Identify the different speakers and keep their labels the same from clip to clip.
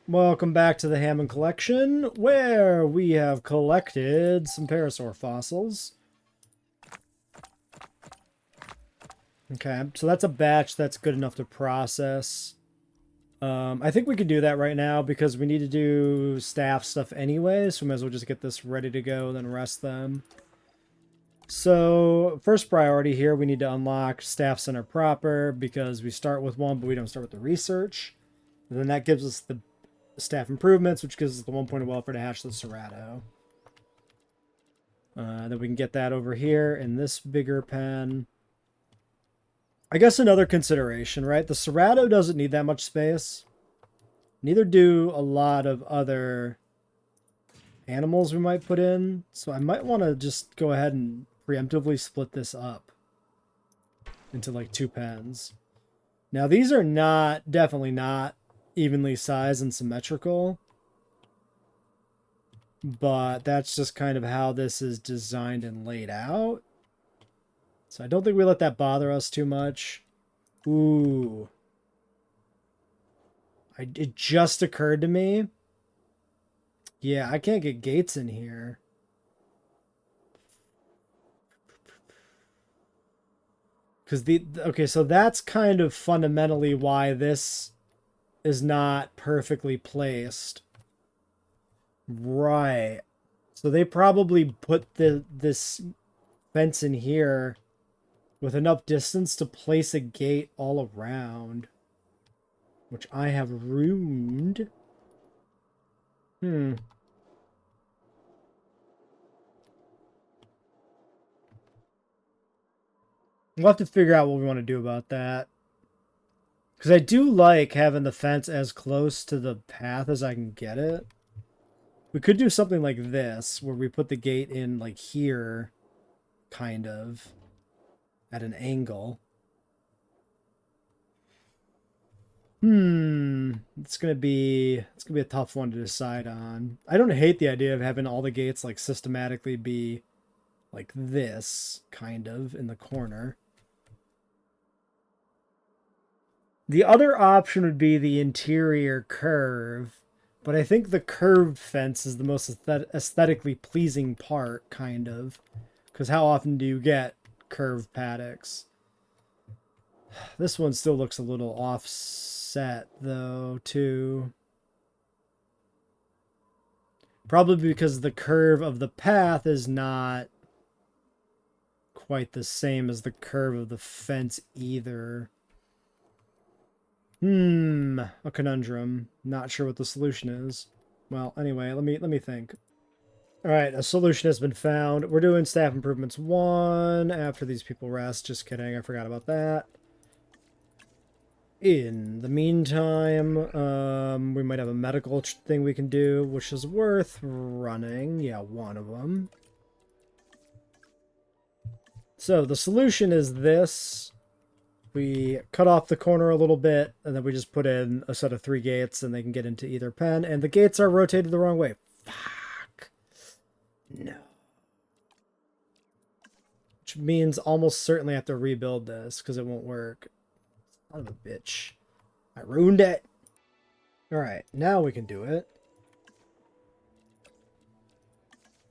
Speaker 1: Welcome back to the Hammond collection, where we have collected some parasaur fossils. Okay, so that's a batch that's good enough to process. I think we could do that right now because we need to do staff stuff anyway, so we might as well just get this ready to go and then rest them. So, first priority here, we need to unlock Staff Center proper because we start with one, but we don't start with the research. And then that gives us the staff improvements, which gives us the 1 point of welfare to hatch the Cerrato. Then we can get that over here in this bigger pen. I guess another consideration, right? The Cerrato doesn't need that much space. Neither do a lot of other animals we might put in. So I might want to just go ahead and preemptively split this up into like 2 pens. Now these are definitely not evenly sized and symmetrical, but that's just kind of how this is designed and laid out. So I don't think we let that bother us too much. Ooh. It just occurred to me. Yeah, I can't get gates in here. Because okay, so that's kind of fundamentally why this is not perfectly placed. Right. So they probably put this fence in here with enough distance to place a gate all around, which I have ruined. We'll have to figure out what we want to do about that. Because I do like having the fence as close to the path as I can get it. We could do something like this, where we put the gate in, like, here, kind of, at an angle. It's gonna be a tough one to decide on. I don't hate the idea of having all the gates, like, systematically be like this, kind of, in the corner. The other option would be the interior curve, but I think the curved fence is the most aesthetically pleasing part, kind of. Because how often do you get curved paddocks? This one still looks a little offset, though, too. Probably because the curve of the path is not quite the same as the curve of the fence, either. A conundrum. Not sure what the solution is. Well, anyway, let me think. All right, a solution has been found. We're doing staff improvements 1 after these people rest. Just kidding, I forgot about that. In the meantime, we might have a medical thing we can do, which is worth running. Yeah, one of them. So the solution is this. We cut off the corner a little bit, and then we just put in a set of 3 gates, and they can get into either pen. And the gates are rotated the wrong way. Fuck. No. Which means almost certainly I have to rebuild this, because it won't work. Son of a bitch. I ruined it. Alright, now we can do it.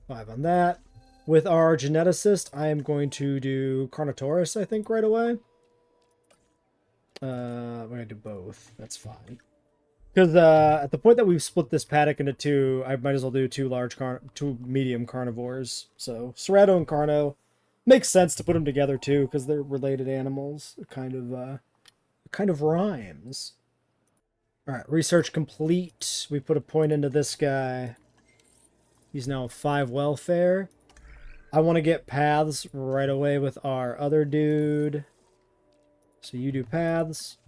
Speaker 1: 5 on that. With our geneticist, I am going to do Carnotaurus, I think, right away. We're gonna do both. That's fine. Because at the point that we've split this paddock into 2, I might as well do 2 medium carnivores. So Cerrato and Carno makes sense to put them together too, because they're related animals. It kind of rhymes. All right, research complete. We put a point into this guy. He's now 5 welfare. I want to get paths right away with our other dude. So you do paths.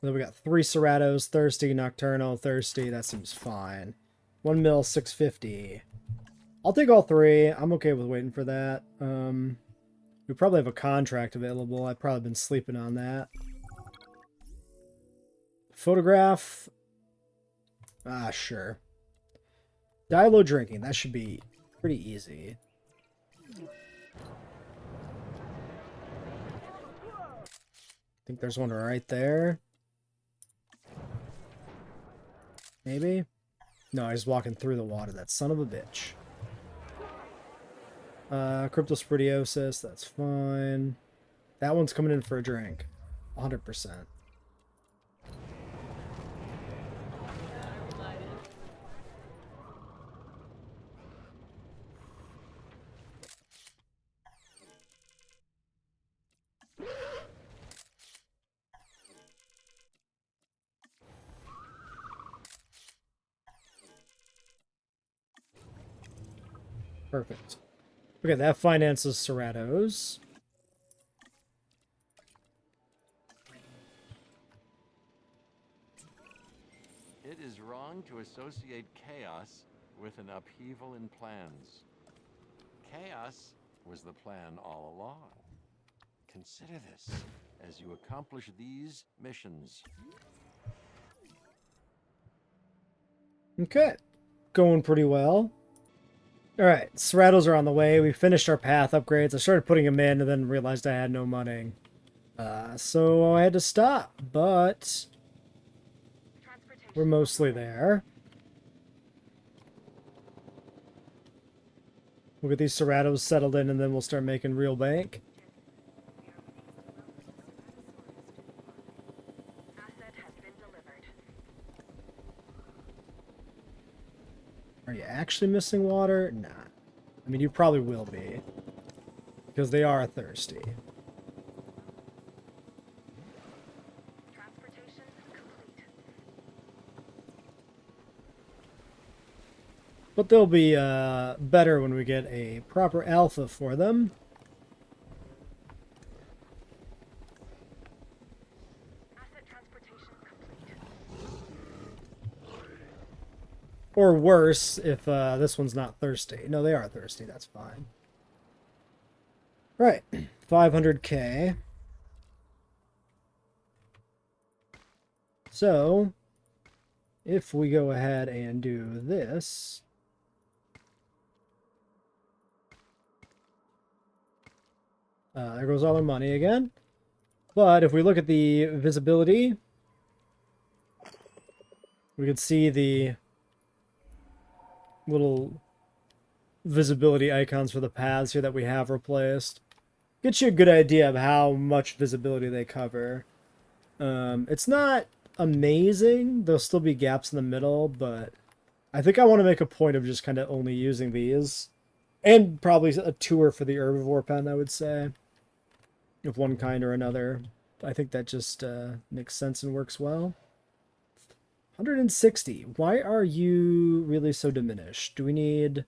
Speaker 1: And then we got 3 Cerratos, thirsty, nocturnal, thirsty. That seems fine. 1 mil, 650. I'll take all 3. I'm okay with waiting for that. We probably have a contract available. I've probably been sleeping on that. Photograph. Ah, sure. Dilo drinking. That should be pretty easy. think there's one right there. Maybe? No, he's walking through the water. That son of a bitch. Cryptosporidiosis, that's fine. That one's coming in for a drink. 100%. Perfect. Okay, that finances Cerratos.
Speaker 2: It is wrong to associate chaos with an upheaval in plans. Chaos was the plan all along. Consider this as you accomplish these missions.
Speaker 1: Okay. Going pretty well. Alright, Cerratos are on the way. We finished our path upgrades. I started putting them in and then realized I had no money. So I had to stop, but we're mostly there. We'll get these Cerratos settled in and then we'll start making real bank. Are you actually missing water? Nah. I mean, you probably will be. Because they are thirsty. But they'll be better when we get a proper alpha for them. Or worse, if this one's not thirsty. No, they are thirsty. That's fine. Right. 500k. So, if we go ahead and do this... there goes all our money again. But if we look at the visibility, we can see the little visibility icons for the paths here that we have replaced. Gets you a good idea of how much visibility they cover. It's not amazing. There'll still be gaps in the middle, but I think I want to make a point of just kind of only using these. And probably a tour for the herbivore pen, I would say. Of one kind or another. I think that just makes sense and works well. 160. Why are you really so diminished? Do we need...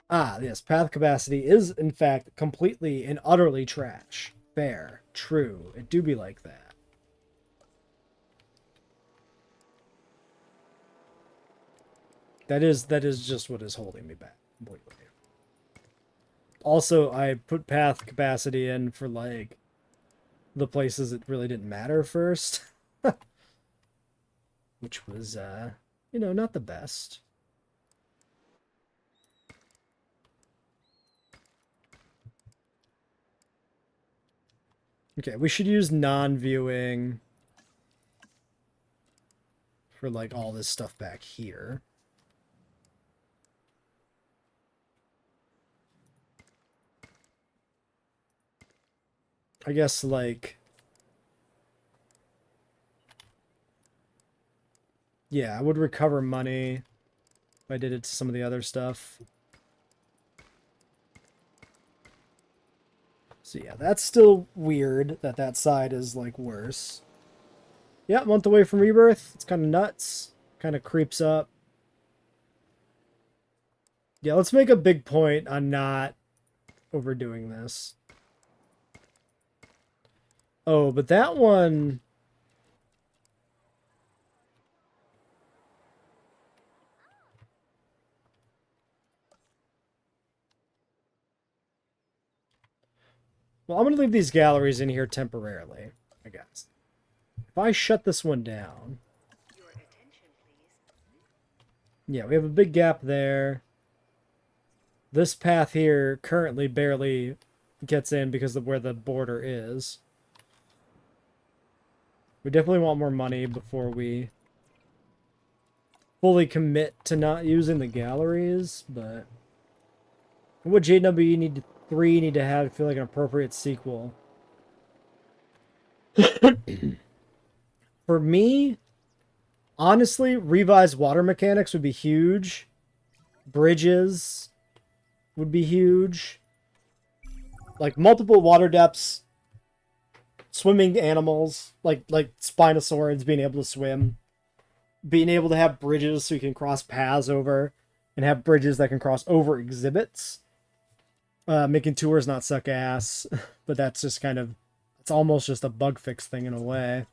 Speaker 1: Ah, yes. Path capacity is, in fact, completely and utterly trash. Fair. True. It do be like that. That is just what is holding me back completely. Also, I put path capacity in for, like, the places that really didn't matter first. Which was, you know, not the best. Okay, we should use non-viewing for, like, all this stuff back here. I guess, like... Yeah, I would recover money if I did it to some of the other stuff. So yeah, that's still weird that that side is, like, worse. Yeah, a month away from rebirth. It's kind of nuts. Kind of creeps up. Yeah, let's make a big point on not overdoing this. Oh, but that one... Well, I'm going to leave these galleries in here temporarily, I guess. If I shut this one down... Yeah, we have a big gap there. This path here currently barely gets in because of where the border is. We definitely want more money before we fully commit to not using the galleries, but what would JWE3 need to have to feel like an appropriate sequel? For me, honestly, revised water mechanics would be huge. Bridges would be huge. Like multiple water depths, swimming animals, like Spinosaurids being able to swim, being able to have bridges so you can cross paths over, and have bridges that can cross over exhibits. Making tours not suck ass, but that's just kind of, it's almost just a bug fix thing in a way.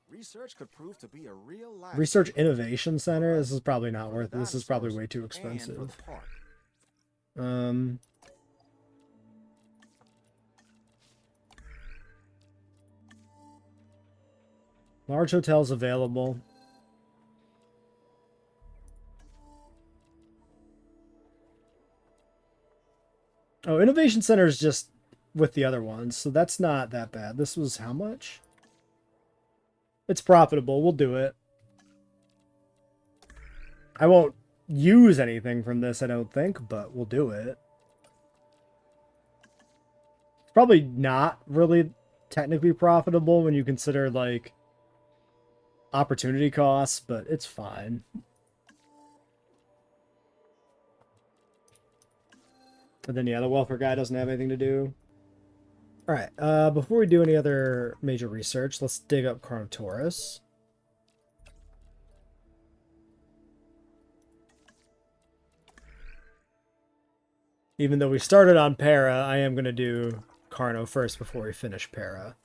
Speaker 3: Research could prove to be a real
Speaker 1: Research Innovation Center. This is probably not worth it. This is probably way too expensive. Large hotels available. Oh, Innovation Center is just with the other ones, so that's not that bad. This was how much? It's profitable. We'll do it. I won't use anything from this, I don't think, but we'll do it. It's probably not really technically profitable when you consider, like, opportunity costs, but it's fine. And then, yeah, the welfare guy doesn't have anything to do. Alright, before we do any other major research, let's dig up Carnotaurus. Even though we started on Para, I am going to do Carno first before we finish Para.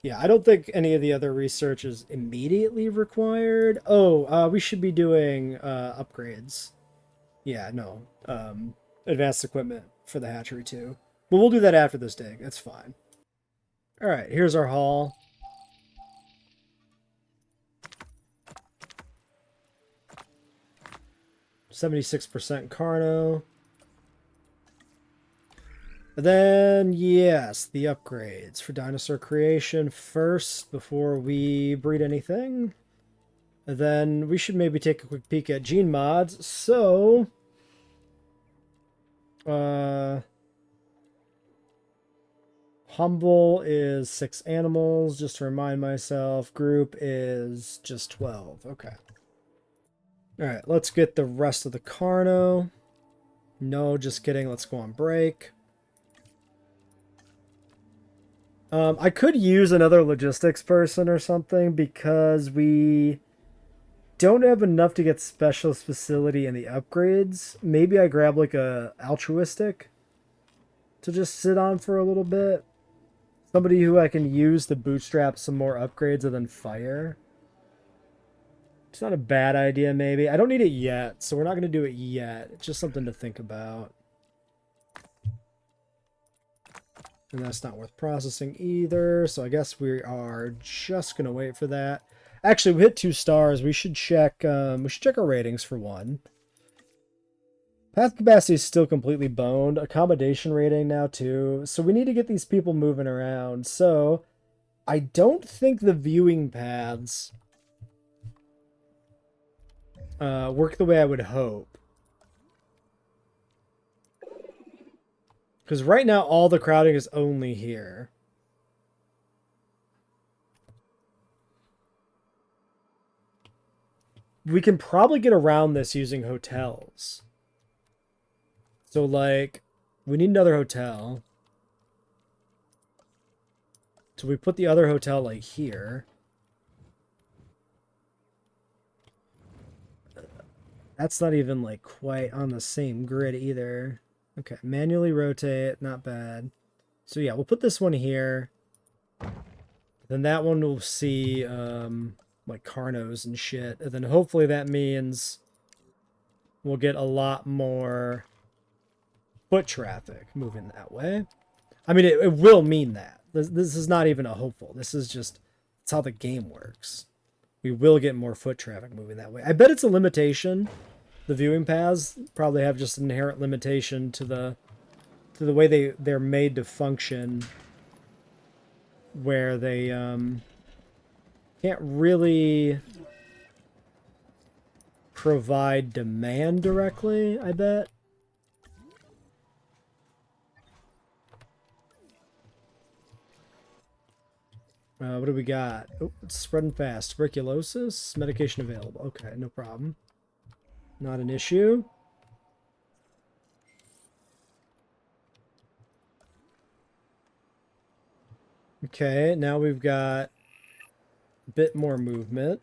Speaker 1: Yeah, I don't think any of the other research is immediately required. Oh, we should be doing upgrades. Yeah, no. Advanced equipment for the hatchery too. But we'll do that after this dig. That's fine. Alright, here's our haul. %, Carno. And then, yes, the upgrades for dinosaur creation first before we breed anything. And then we should maybe take a quick peek at gene mods. So, Humble is 6 animals, just to remind myself. Group is just 12. Okay. Alright, let's get the rest of the Carno. No, just kidding. Let's go on break. I could use another logistics person or something because we don't have enough to get specialist facility and the upgrades. Maybe I grab like a altruistic to just sit on for a little bit. Somebody who I can use to bootstrap some more upgrades and then fire. It's not a bad idea, maybe. I don't need it yet, so we're not going to do it yet. It's just something to think about. And that's not worth processing either, so I guess we are just going to wait for that. Actually, we hit 2 stars. We should check our ratings for one. Path capacity is still completely boned. Accommodation rating now too. So we need to get these people moving around. So I don't think the viewing paths work the way I would hope. Because right now all the crowding is only here. We can probably get around this using hotels. So, like, we need another hotel. So we put the other hotel, like, here. That's not even, like, quite on the same grid either. Okay, manually rotate, not bad. So, yeah, we'll put this one here. Then that one will see, like, Carnos and shit. And then hopefully that means we'll get a lot more foot traffic moving that way. I mean, it will mean that. This is not even a hopeful. This is just, it's how the game works. We will get more foot traffic moving that way. I bet it's a limitation. The viewing paths probably have just an inherent limitation to the to the way they're made to function, where they can't really provide demand directly, I bet. What do we got? Oh, it's spreading fast. Tuberculosis, medication available. Okay, no problem. Not an issue. Okay, now we've got a bit more movement.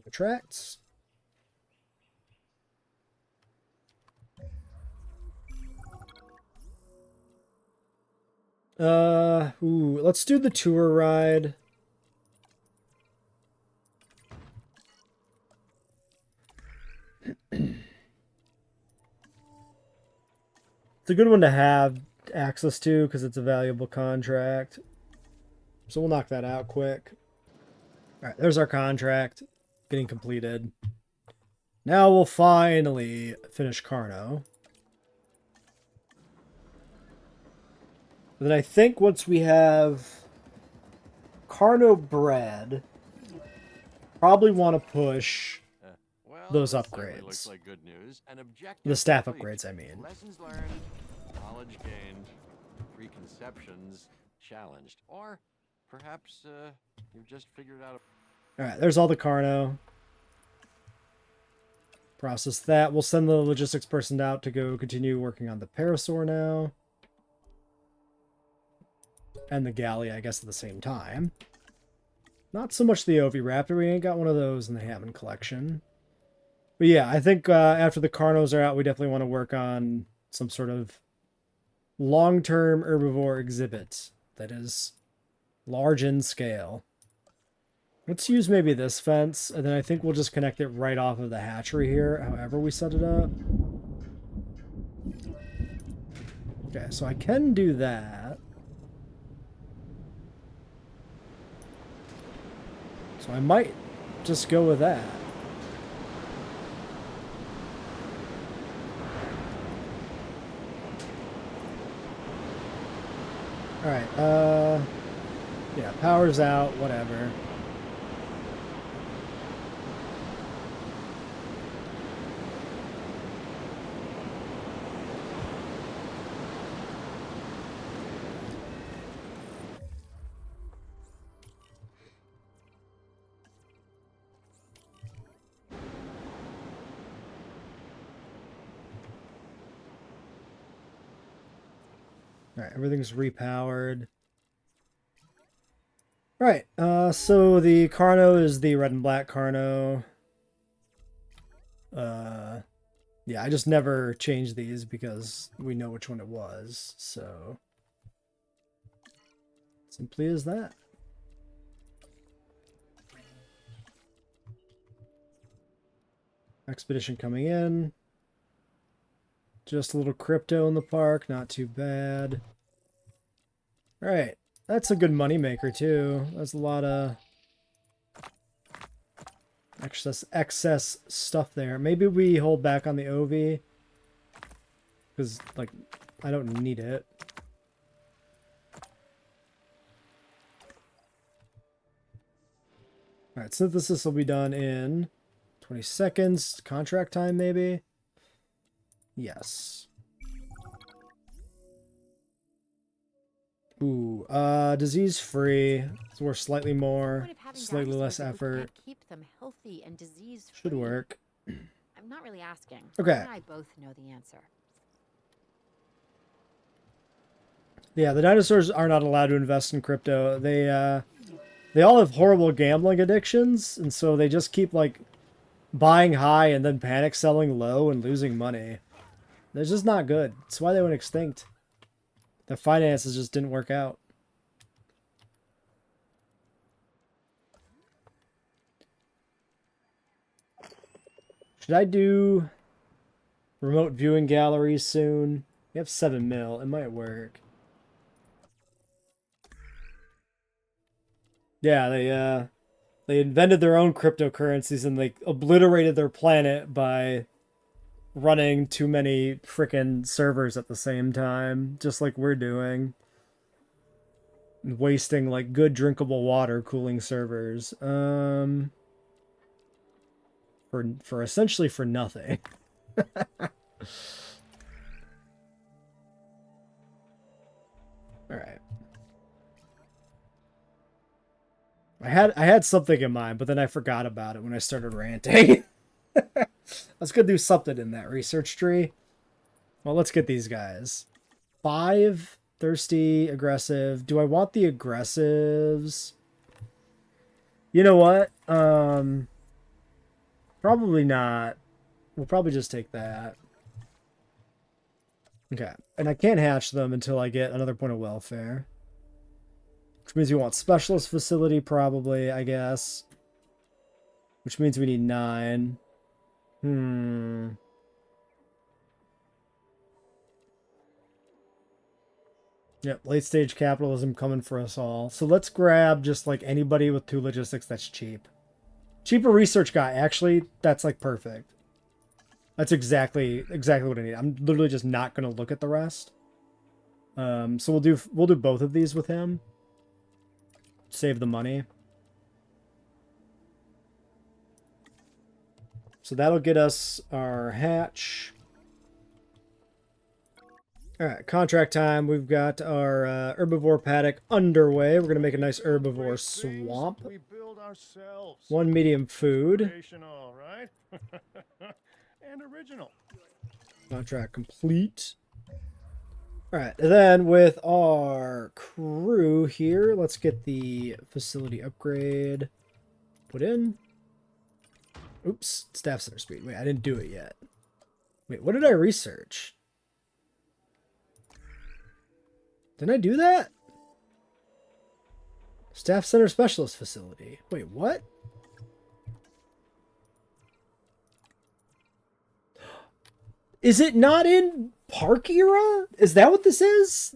Speaker 1: Attracts. Ooh, let's do the tour ride. It's a good one to have access to because it's a valuable contract. So we'll knock that out quick. All right, there's our contract getting completed. Now we'll finally finish Carno. Then I think once we have Carno bred, probably want to push
Speaker 2: Well,
Speaker 1: those
Speaker 2: this certainly
Speaker 1: upgrades.
Speaker 2: looks like good news. An objective
Speaker 1: The staff
Speaker 2: complete.
Speaker 1: upgrades, I mean.
Speaker 2: Lessons learned, knowledge gained, preconceptions challenged, or perhaps you've just figured out.
Speaker 1: All right, there's all the Carno. Process that. We'll send the logistics person out to go continue working on the Parasaur now. And the Galley, I guess, at the same time. Not so much the Oviraptor. We ain't got one of those in the Hammond collection. But yeah, I think after the Carnos are out, we definitely want to work on some sort of long-term herbivore exhibit that is large in scale. Let's use maybe this fence, and then I think we'll just connect it right off of the hatchery here, however we set it up. Okay, so I can do that. So I might just go with that. Alright, yeah, power's out, whatever. Alright, everything's repowered. Right, so the Carno is the red and black Carno. Yeah, I just never changed these because we know which one it was, so simply as that. Expedition coming in. Just a little crypto in the park, not too bad. Alright, that's a good money maker too. That's a lot of excess stuff there. Maybe we hold back on the OV because, like, I don't need it. Alright, synthesis will be done in 20 seconds. Contract time, maybe? Yes. Ooh, disease free. So we're slightly more, slightly less effort.
Speaker 4: Keep them healthy and disease free.
Speaker 1: Should work.
Speaker 4: I'm not really asking.
Speaker 1: Okay.
Speaker 4: You and I both know the answer.
Speaker 1: Yeah, the dinosaurs are not allowed to invest in crypto. They all have horrible gambling addictions, and so they just keep like buying high and then panic selling low and losing money. They're just not good. That's why they went extinct. Their finances just didn't work out. Should I do remote viewing galleries soon? We have 7 mil. It might work. Yeah, they invented their own cryptocurrencies and they obliterated their planet by running too many frickin' servers at the same time, just like we're doing. And wasting like good drinkable water cooling servers. For essentially for nothing. Alright. I had something in mind, but then I forgot about it when I started ranting. I was gonna do something in that research tree. Well, let's get these guys. 5 thirsty, aggressive. Do I want the aggressives? You know what? Probably not. We'll probably just take that. Okay. And I can't hatch them until I get another point of welfare. Which means we want specialist facility probably, I guess. Which means we need 9. Yep, late stage capitalism coming for us all. So let's grab just like anybody with 2 logistics that's cheap. Cheaper research guy, actually, that's like perfect. That's exactly what I need. I'm literally just not gonna look at the rest. So we'll do both of these with him. Save the money. So that'll get us our hatch. Alright, contract time. We've got our herbivore paddock underway. We're going to make a nice herbivore swamp.
Speaker 5: We build ourselves.
Speaker 1: 1 medium food.
Speaker 5: Creational, right? And original.
Speaker 1: Contract complete. Alright, then with our crew here, let's get the facility upgrade put in. Oops, staff center speed. Wait, I didn't do it yet. Wait, what did I research? Didn't I do that? Staff center specialist facility. Wait, what? Is it not in Park Era? Is that what this is?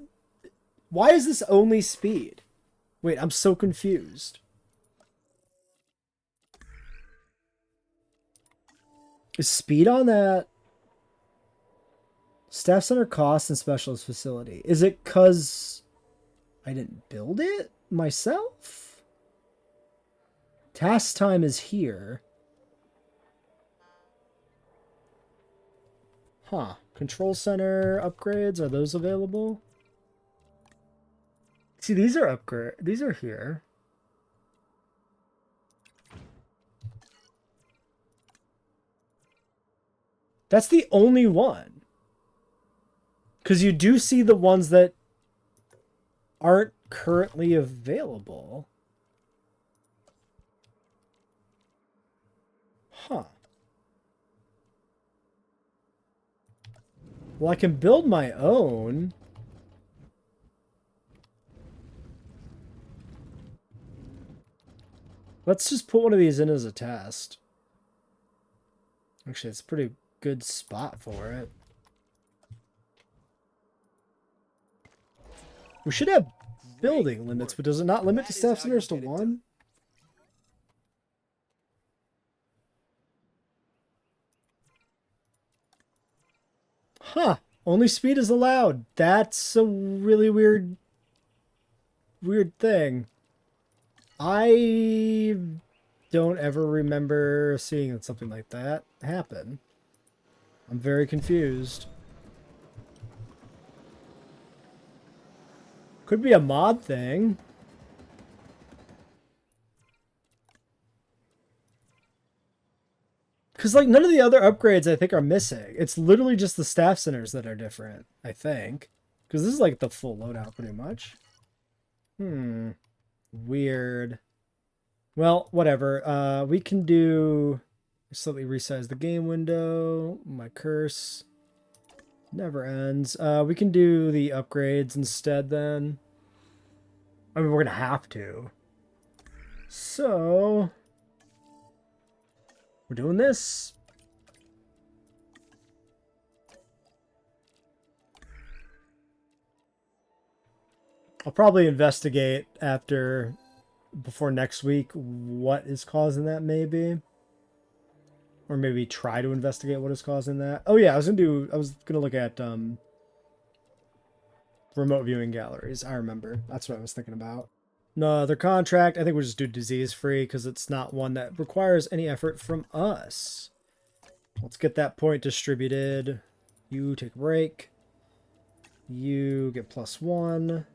Speaker 1: Why is this only speed? Wait, I'm so confused. Is speed on that? Staff center cost and specialist facility. Is it because I didn't build it myself? Task time is here. Huh. Control center upgrades, are those available? See, these are these are here. That's the only one. Because you do see the ones that aren't currently available. Huh. Well, I can build my own. Let's just put one of these in as a test. Actually, it's a pretty good spot for it. We should have building limits, but does it not limit the staff centers to 1? Huh. Only speed is allowed. That's a really weird thing. I don't ever remember seeing something like that happen. I'm very confused. Could be a mod thing. Because, like, none of the other upgrades I think are missing. It's literally just the staff centers that are different, I think. Because this is, like, the full loadout, pretty much. Weird. Well, whatever. We can do... Slightly resize the game window. My curse never ends. We can do the upgrades instead, then. I mean, we're going to have to. So... We're doing this. I'll probably investigate before next week what is causing that, maybe. Or maybe try to investigate what is causing that. Oh yeah, I was gonna look at remote viewing galleries. I remember. That's what I was thinking about. No other contract. I think we'll just do disease free because it's not one that requires any effort from us. Let's get that point distributed. You take a break. You get +1.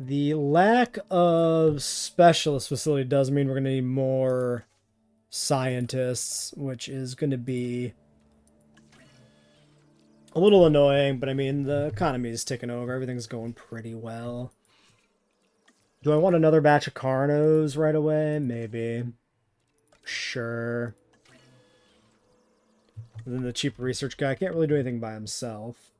Speaker 1: The lack of specialist facility does mean we're going to need more scientists, which is going to be a little annoying, but I mean, the economy is ticking over. Everything's going pretty well. Do I want another batch of Carnos right away? Maybe. Sure. And then the cheap research guy can't really do anything by himself.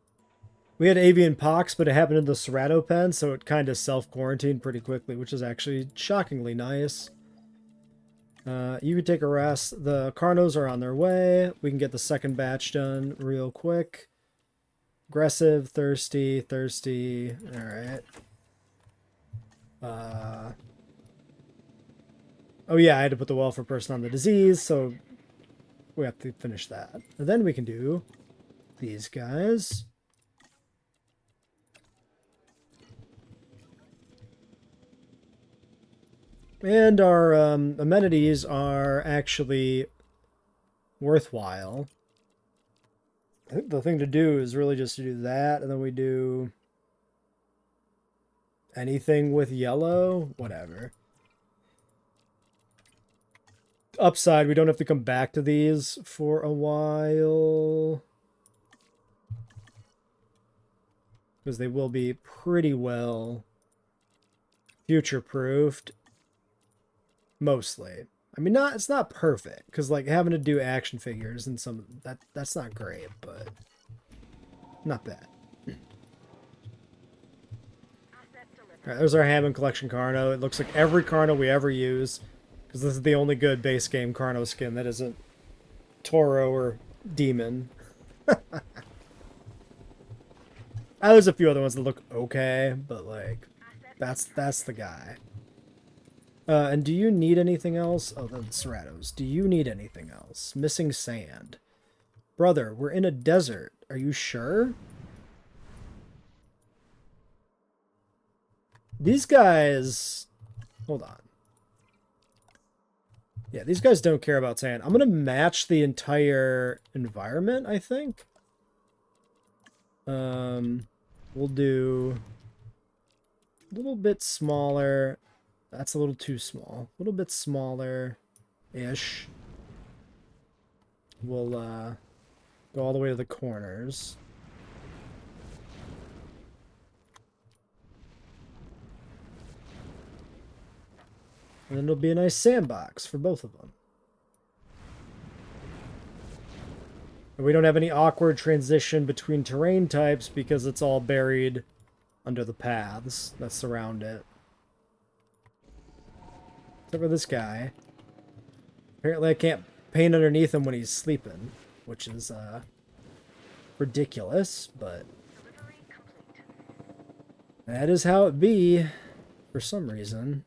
Speaker 1: We had avian pox, but it happened in the Cerrato pen, so it kind of self-quarantined pretty quickly, which is actually shockingly nice. You can take a rest. The Carnos are on their way. We can get the second batch done real quick. Aggressive, thirsty, thirsty. Alright. Oh yeah, I had to put the welfare person on the disease, so we have to finish that. And then we can do these guys. And our amenities are actually worthwhile. I think the thing to do is really just to do that, and then we do anything with yellow, whatever. Upside, we don't have to come back to these for a while, because they will be pretty well future-proofed. Mostly. I mean, it's not perfect, because like having to do action figures and that's not great, but not bad. Alright, there's our Hammond collection Carno. It looks like every Carno we ever use, because this is the only good base game Carno skin that isn't Toro or Demon. There's a few other ones that look okay, but like that's the guy. And do you need anything else? Oh, the Cerratos. Do you need anything else? Missing sand. Brother, we're in a desert. Are you sure? These guys... Hold on. Yeah, these guys don't care about sand. I'm going to match the entire environment, I think. We'll do a little bit smaller. That's a little too small. A little bit smaller-ish. We'll go all the way to the corners. And then it'll be a nice sandbox for both of them. And we don't have any awkward transition between terrain types because it's all buried under the paths that surround it. Except for this guy. Apparently I can't paint underneath him when he's sleeping, which is ridiculous, but that is how it be for some reason.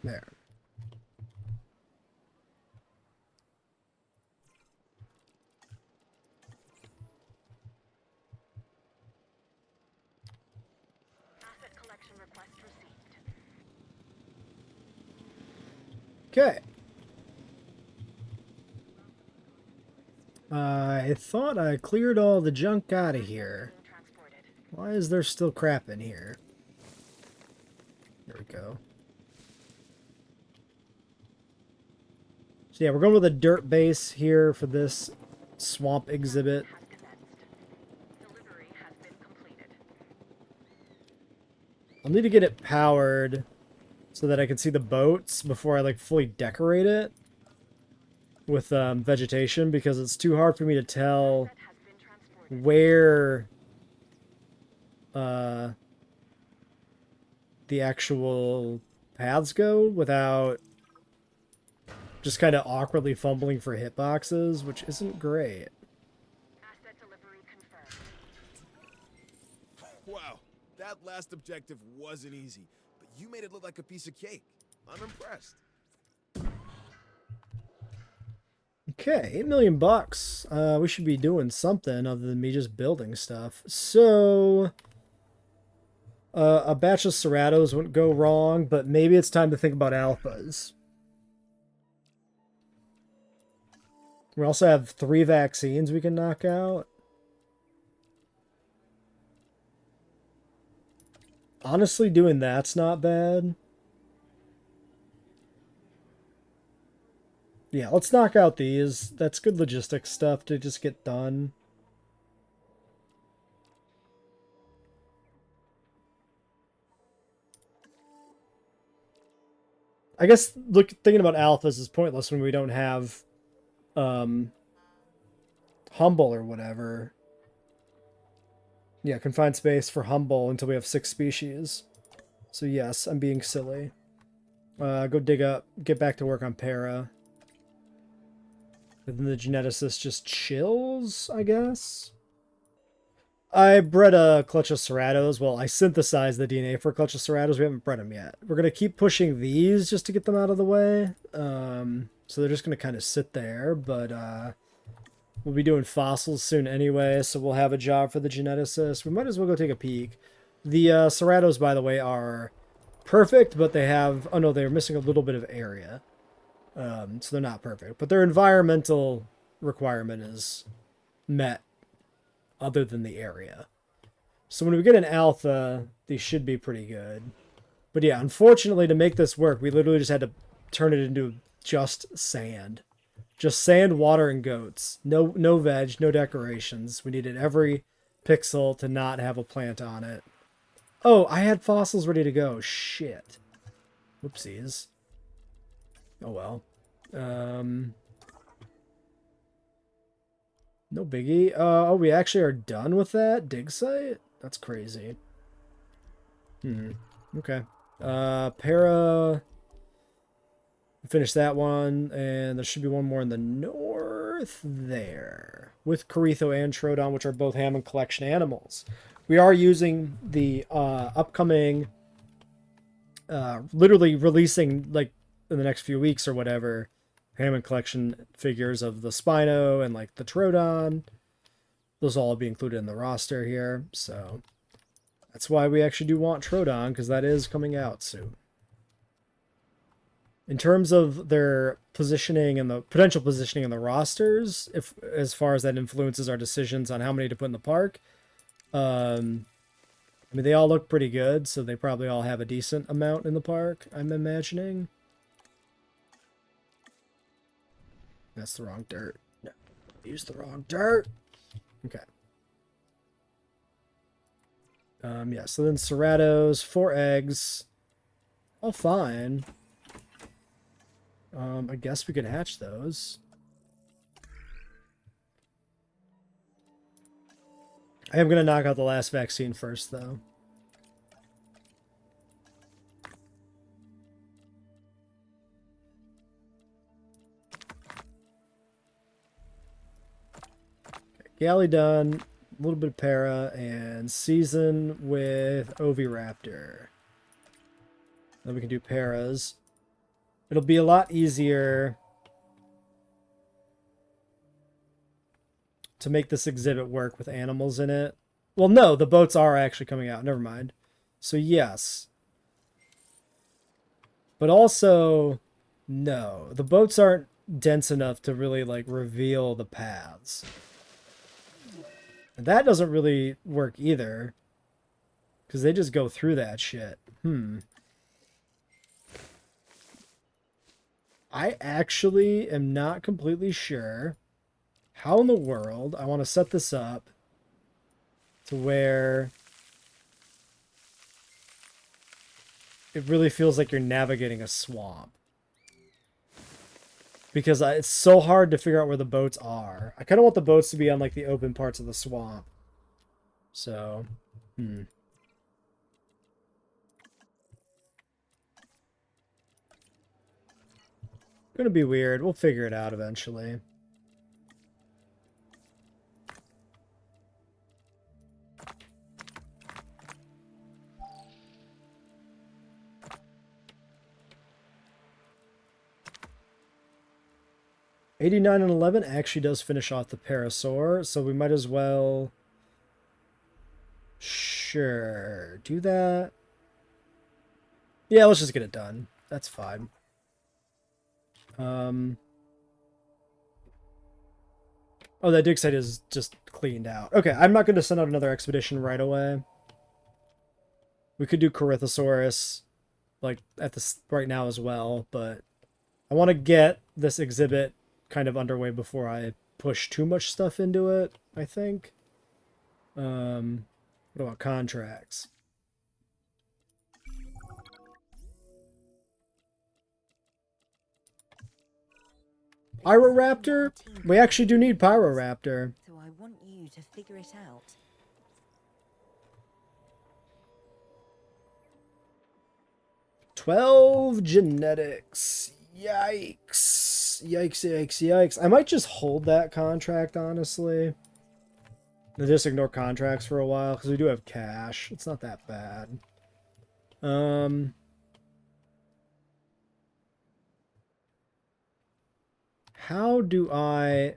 Speaker 1: There.
Speaker 6: Asset collection request received.
Speaker 1: Okay. I thought I cleared all the junk out of here. Why is there still crap in here? There we go. So yeah, we're going with a dirt base here for this swamp exhibit. I'll need to get it powered so that I can see the boats before I like fully decorate it with vegetation, because it's too hard for me to tell where the actual paths go without just kind of awkwardly fumbling for hitboxes, which isn't great.
Speaker 6: Asset delivery confirmed.
Speaker 3: Wow, that last objective wasn't easy, but you made it look like a piece of cake. I'm impressed.
Speaker 1: Okay, 8 million bucks. We should be doing something other than me just building stuff. So, a batch of Serratos wouldn't go wrong, but maybe it's time to think about alphas. We also have 3 vaccines we can knock out. Honestly, doing that's not bad. Yeah, let's knock out these. That's good logistics stuff to just get done. I guess thinking about alphas is pointless when we don't have Humble or whatever. Yeah, confined space for Humble until we have 6 species. So yes, I'm being silly. Go dig up, get back to work on Para. And then the geneticist just chills, I guess. I bred a clutch of Serratos. Well, I synthesized the DNA for a clutch of Serratos. We haven't bred them yet. We're going to keep pushing these just to get them out of the way. So they're just going to kind of sit there. But we'll be doing fossils soon anyway, so we'll have a job for the geneticist. We might as well go take a peek. The Serratos, by the way, are perfect, but they have... Oh, no, they're missing a little bit of area. So they're not perfect. But their environmental requirement is met other than the area. So when we get an alpha, these should be pretty good. But yeah, unfortunately, to make this work, we literally just had to turn it into just sand. Just sand, water, and goats. No veg, no decorations. We needed every pixel to not have a plant on it. Oh, I had fossils ready to go. Shit. Whoopsies. Oh well. No biggie. Oh, we actually are done with that dig site? That's crazy. Okay. Para. Finish that one, and there should be one more in the north there. With Coretho and Troodon, which are both Hammond collection animals. We are using the upcoming literally releasing like in the next few weeks or whatever, Hammond collection figures of the Spino and like the Troodon. Those all will be included in the roster here. So that's why we actually do want Troodon, because that is coming out soon. In terms of their positioning and the potential positioning in the rosters, if as far as that influences our decisions on how many to put in the park, I mean, they all look pretty good, so they probably all have a decent amount in the park, I'm imagining. That's the wrong dirt. No, use the wrong dirt. Okay. Yeah, so then Serratos, 4 eggs. All fine. I guess we could hatch those. I am going to knock out the last vaccine first, though. Galley done, a little bit of Para, and season with Oviraptor. Then we can do Paras. It'll be a lot easier to make this exhibit work with animals in it. Well, no, the boats are actually coming out. Never mind. So, yes. But also, no. The boats aren't dense enough to really, like, reveal the paths. And that doesn't really work either. Because they just go through that shit. I actually am not completely sure how in the world I want to set this up to where it really feels like you're navigating a swamp. Because it's so hard to figure out where the boats are. I kind of want the boats to be on like the open parts of the swamp. So, Gonna be weird. We'll figure it out eventually. $89 and $11 actually does finish off the Parasaur, so we might as well... Sure, do that. Yeah, let's just get it done. That's fine. Oh, that dig site is just cleaned out. Okay, I'm not going to send out another expedition right away. We could do Cretaceous, like, at this right now as well, but I want to get this exhibit kind of underway before I push too much stuff into it, I think. What about contracts? Pyroraptor? We actually do need Pyroraptor.
Speaker 7: So I want you to figure it out.
Speaker 1: $12 genetics. Yikes. Yikes, yikes, yikes. I might just hold that contract, honestly. And just ignore contracts for a while, because we do have cash. It's not that bad. How do I...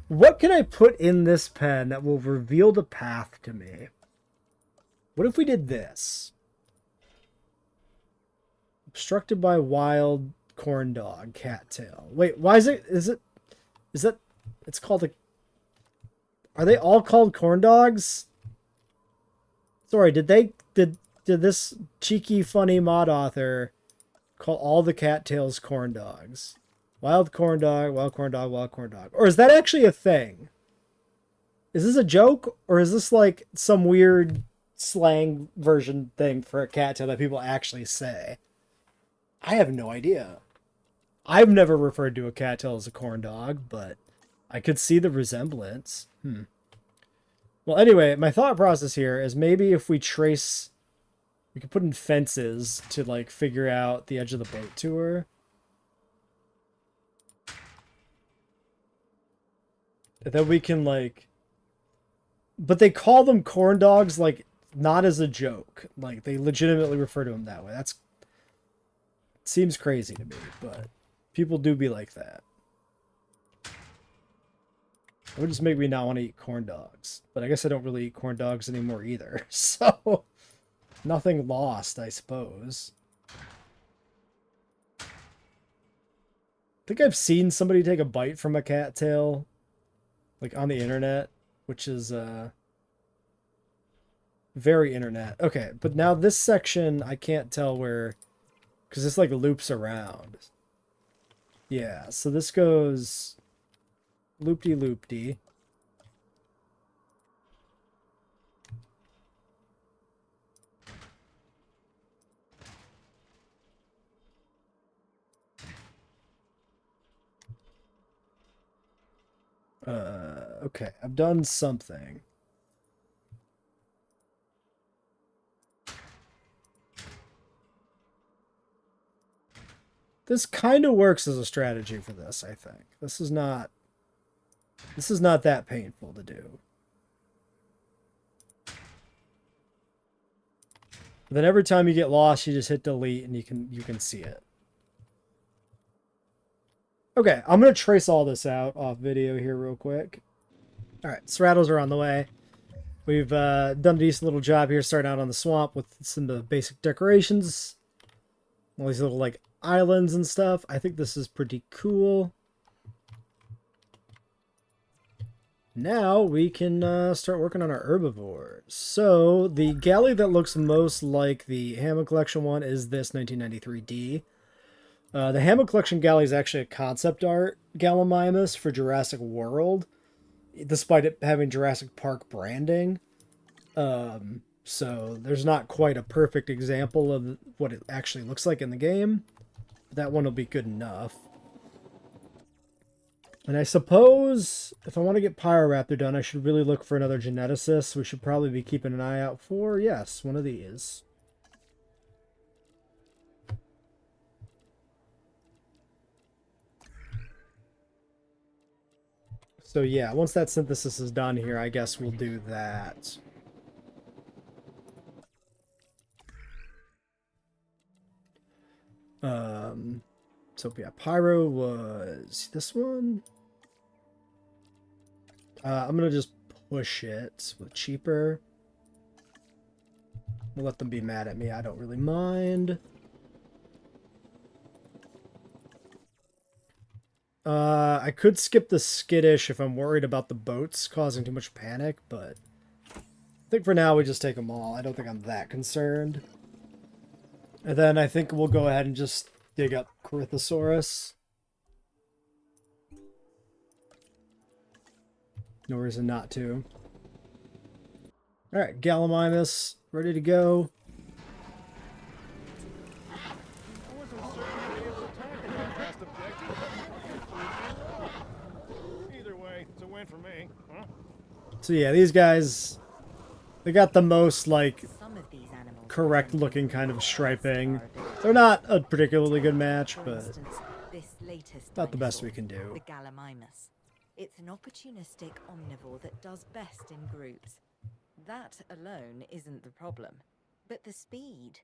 Speaker 1: What can I put in this pen that will reveal the path to me? What if we did this? Obstructed by wild corn dog, cattail. Wait, why is it... Is that... It's called a... Are they all called corn dogs? Sorry, did this cheeky, funny mod author call all the cattails corn dogs? Wild corn dog, wild corn dog, wild corn dog. Or is that actually a thing? Is this a joke? Or is this like some weird slang version thing for a cattail that people actually say? I have no idea. I've never referred to a cattail as a corn dog, but I could see the resemblance. Well, anyway, my thought process here is maybe if we trace... We could put in fences to, like, figure out the edge of the boat tour. And then we can, like... But they call them corn dogs, like, not as a joke. Like, they legitimately refer to them that way. That's... Seems crazy to me, but people do be like that. It would just make me not want to eat corn dogs. But I guess I don't really eat corn dogs anymore either. So, nothing lost, I suppose. I think I've seen somebody take a bite from a cattail, like on the internet, which is very internet. Okay, but now this section, I can't tell where, because this like loops around. Yeah, so this goes... Loop-de-loop-de. Okay, I've done something. This kind of works as a strategy for this, I think. This is not that painful to do. Then every time you get lost, you just hit delete and you can see it. Okay, I'm going to trace all this out off video here real quick. Alright, Stratos are on the way. We've done a decent little job here starting out on the swamp with some of the basic decorations. All these little like islands and stuff. I think this is pretty cool. Now we can start working on our herbivores. So the galley that looks most like the Hammond Collection one is this 1993D. The Hammond Collection galley is actually a concept art Gallimimus for Jurassic World, despite it having Jurassic Park branding. So there's not quite a perfect example of what it actually looks like in the game. That one will be good enough. And I suppose if I want to get Pyroraptor done, I should really look for another geneticist. We should probably be keeping an eye out for, yes, one of these. So yeah, once that synthesis is done here, I guess we'll do that. So yeah, Pyro was this one. I'm gonna just push it with cheaper. We'll let them be mad at me. I don't really mind. I could skip the skittish if I'm worried about the boats causing too much panic, but I think for now we just take them all. I don't think I'm that concerned. And then I think we'll go ahead and just dig up Cretaceous. No reason not to. Alright, Gallimimus, ready to go.
Speaker 5: I wasn't certain to be able to tackle that last objective. Either way, it's a win for me, huh?
Speaker 1: So yeah, these guys, they got the most, like,
Speaker 7: Some of these animals
Speaker 1: correct looking kind of striping. They're not a particularly good match,
Speaker 7: For
Speaker 1: but
Speaker 7: instance, this latest
Speaker 1: about the best
Speaker 7: dinosaur,
Speaker 1: we can do.
Speaker 7: the Gallimimus. It's an opportunistic omnivore that does best in groups. That alone isn't the problem, but the speed.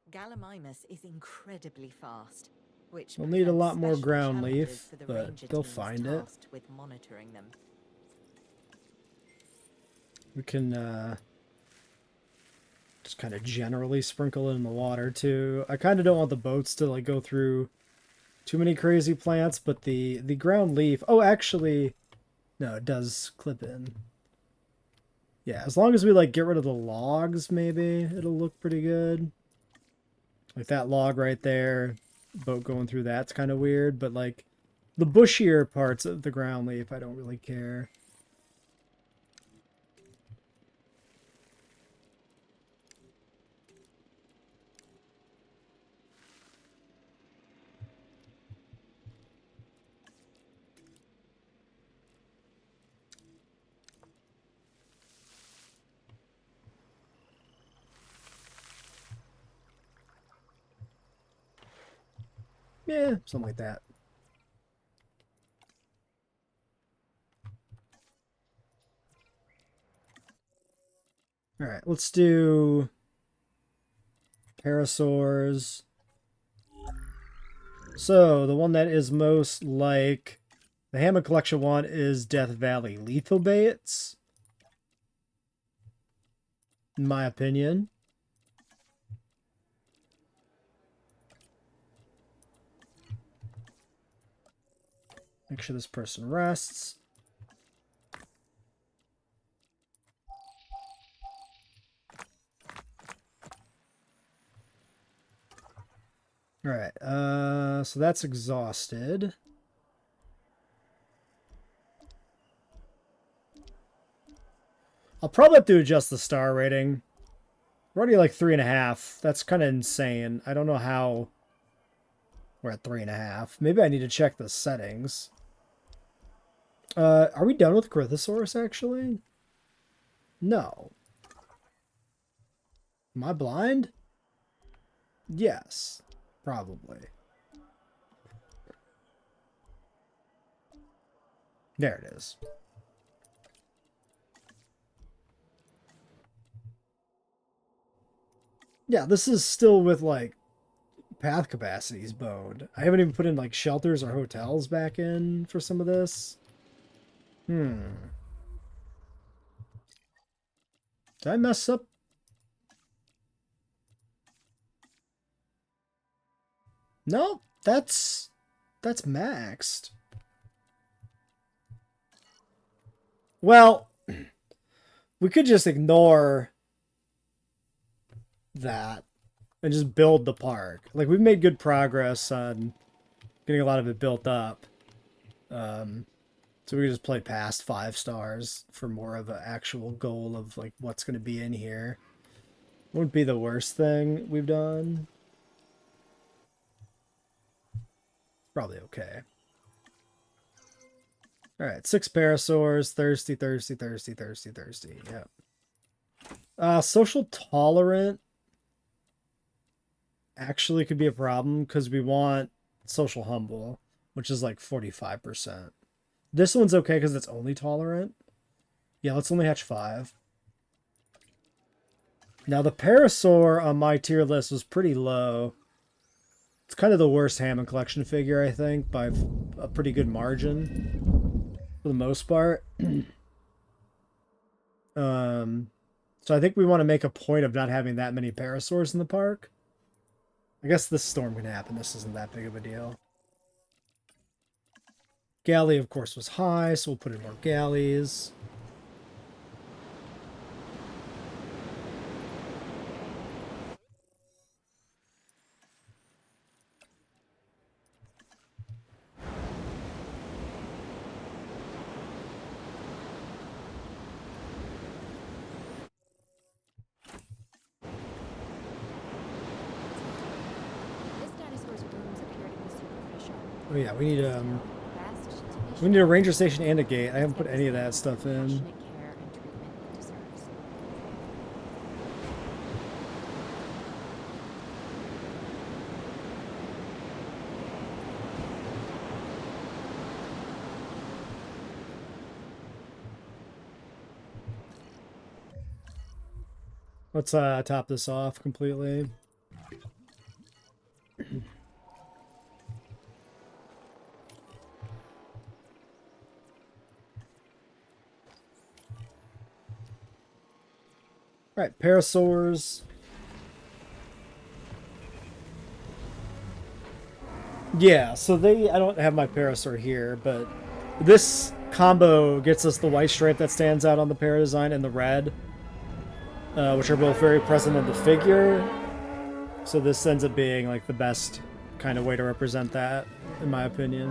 Speaker 7: Gallimimus is incredibly fast, which
Speaker 1: We'll need a lot
Speaker 7: presents
Speaker 1: more
Speaker 7: special
Speaker 1: ground
Speaker 7: challenges
Speaker 1: leaf,
Speaker 7: for the
Speaker 1: but
Speaker 7: ranger
Speaker 1: they'll
Speaker 7: teams
Speaker 1: find it.
Speaker 7: tasked with monitoring them.
Speaker 1: We can just kind of generally sprinkle it in the water too. I kind of don't want the boats to like go through too many crazy plants, but the ground leaf. Oh, actually, no, it does clip in. Yeah, as long as we like get rid of the logs, maybe it'll look pretty good. Like that log right there, boat going through that's kind of weird, but like the bushier parts of the ground leaf, I don't really care. Yeah, something like that. All right, let's do parasaurs. So the one that is most like the Hammond Collection one is Death Valley Lethal Baits, in my opinion. Make sure this person rests. All right, so that's exhausted. I'll probably have to adjust the star rating. We're already like 3.5. That's kind of insane. I don't know how we're at 3.5. Maybe I need to check the settings. Are we done with Cretaceous actually? No. Am I blind? Yes, probably. There it is. Yeah, this is still with like path capacities boned. I haven't even put in like shelters or hotels back in for some of this. Did I mess up? No, that's maxed. Well, we could just ignore that and just build the park. Like, we've made good progress on getting a lot of it built up. So we just play past 5 stars for more of an actual goal of like what's going to be in here. Wouldn't be the worst thing we've done. Probably okay. All right, 6 parasaurs. Thirsty, thirsty, thirsty, thirsty, thirsty. Yep. Social tolerant actually could be a problem because we want social humble, which is like 45%. This one's okay because it's only tolerant. Yeah, let's only hatch 5. Now, the Parasaur on my tier list was pretty low. It's kind of the worst Hammond collection figure, I think, by a pretty good margin, for the most part. So I think we want to make a point of not having that many Parasaurs in the park. I guess this storm can happen. This isn't that big of a deal. Galley, of course, was high, so we'll put in more galleys.
Speaker 4: This dinosaur's wounds appear to be superficial.
Speaker 1: Oh yeah, we need
Speaker 4: Best to be
Speaker 1: we need a
Speaker 4: sure
Speaker 1: ranger station and a gate. I haven't put
Speaker 4: that
Speaker 1: any of
Speaker 4: this
Speaker 1: that stuff in.
Speaker 4: compassionate care and treatment it deserves.
Speaker 1: Let's top this off completely. Right, Parasaurs. Yeah, so I don't have my Parasaur here, but this combo gets us the white stripe that stands out on the para design and the red, which are both very present in the figure. So this ends up being like the best kind of way to represent that, in my opinion.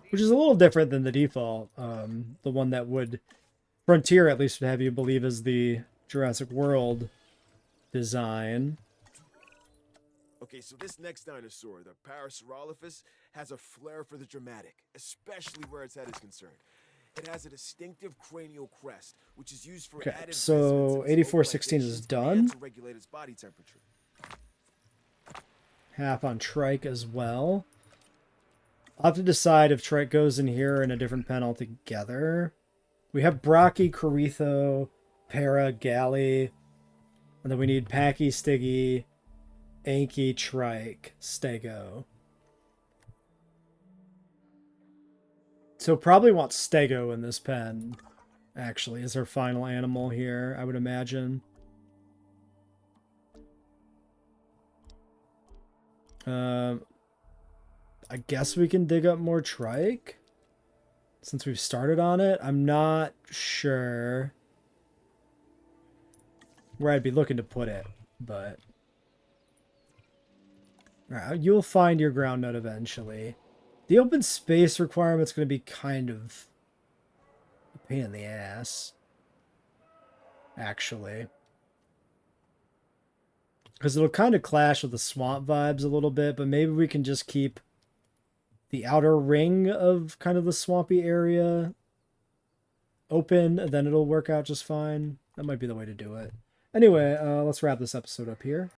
Speaker 1: Which is a little different than the default. The one that would, Frontier at least would have you believe is the Jurassic World design.
Speaker 3: Okay, so this next dinosaur, the Parasaurolophus, has a flair for the dramatic, especially where its head is concerned. It has a distinctive cranial crest, which is used for
Speaker 1: Okay,
Speaker 3: added
Speaker 1: so
Speaker 3: resonance in its
Speaker 1: 8416 is
Speaker 3: vocalizations
Speaker 1: done.
Speaker 3: and to regulate its body temperature.
Speaker 1: Half on Trike as well. I'll have to decide if Trike goes in here or in a different pen altogether. We have Brockie, Coretho, Para, Galley, and then we need Packy, Stiggy, Anki, Trike, Stego. So probably want Stego in this pen, actually, as our final animal here, I would imagine. I guess we can dig up more Trike since we've started on it. I'm not sure where I'd be looking to put it, but you'll find your ground nut eventually. The open space requirement's going to be kind of a pain in the ass, actually. Because it'll kind of clash with the swamp vibes a little bit, but maybe we can just keep the outer ring of kind of the swampy area open, and then it'll work out just fine. That might be the way to do it. Anyway, let's wrap this episode up here.